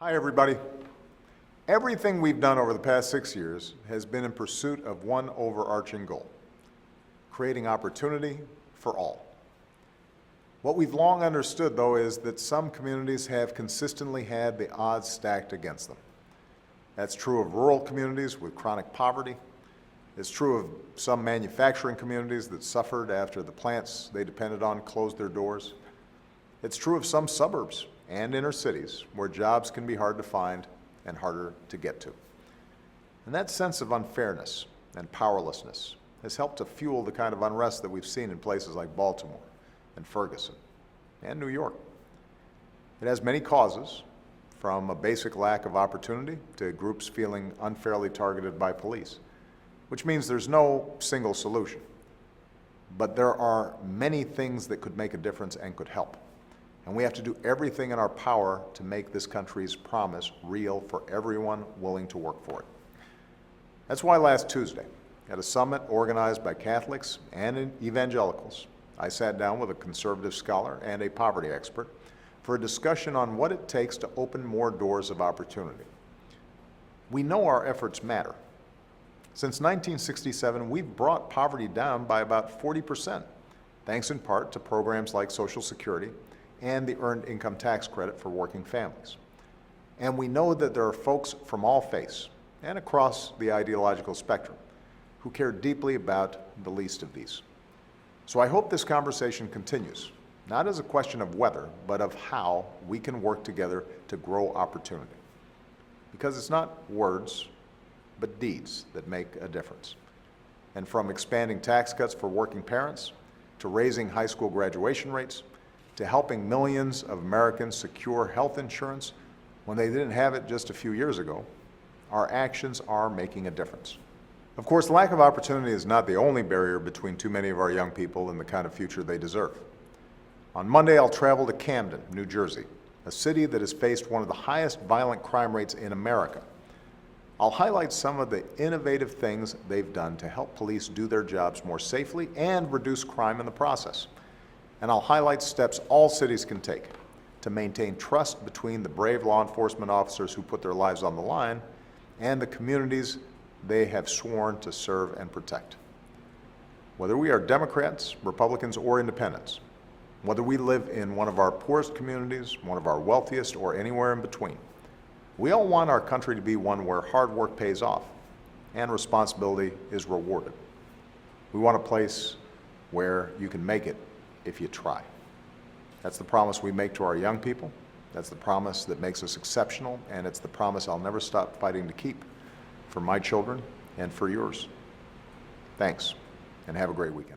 Hi, everybody. Everything we've done over the past 6 years has been in pursuit of one overarching goal: creating opportunity for all. What we've long understood, though, is that some communities have consistently had the odds stacked against them. That's true of rural communities with chronic poverty. It's true of some manufacturing communities that suffered after the plants they depended on closed their doors. It's true of some suburbs and inner cities where jobs can be hard to find and harder to get to. And that sense of unfairness and powerlessness has helped to fuel the kind of unrest that we've seen in places like Baltimore and Ferguson and New York. It has many causes, from a basic lack of opportunity to groups feeling unfairly targeted by police, which means there's no single solution. But there are many things that could make a difference and could help. And we have to do everything in our power to make this country's promise real for everyone willing to work for it. That's why last Tuesday, at a summit organized by Catholics and evangelicals, I sat down with a conservative scholar and a poverty expert for a discussion on what it takes to open more doors of opportunity. We know our efforts matter. Since 1967, we've brought poverty down by about 40%, thanks in part to programs like Social Security and the Earned Income Tax Credit for working families. And we know that there are folks from all faiths and across the ideological spectrum who care deeply about the least of these. So I hope this conversation continues, not as a question of whether, but of how we can work together to grow opportunity. Because it's not words, but deeds that make a difference. And from expanding tax cuts for working parents, to raising high school graduation rates, to helping millions of Americans secure health insurance when they didn't have it just a few years ago, our actions are making a difference. Of course, lack of opportunity is not the only barrier between too many of our young people and the kind of future they deserve. On Monday, I'll travel to Camden, New Jersey, a city that has faced one of the highest violent crime rates in America. I'll highlight some of the innovative things they've done to help police do their jobs more safely and reduce crime in the process. And I'll highlight steps all cities can take to maintain trust between the brave law enforcement officers who put their lives on the line and the communities they have sworn to serve and protect. Whether we are Democrats, Republicans, or Independents, whether we live in one of our poorest communities, one of our wealthiest, or anywhere in between, we all want our country to be one where hard work pays off and responsibility is rewarded. We want a place where you can make it if you try. That's the promise we make to our young people. That's the promise that makes us exceptional, and it's the promise I'll never stop fighting to keep for my children and for yours. Thanks, and have a great weekend.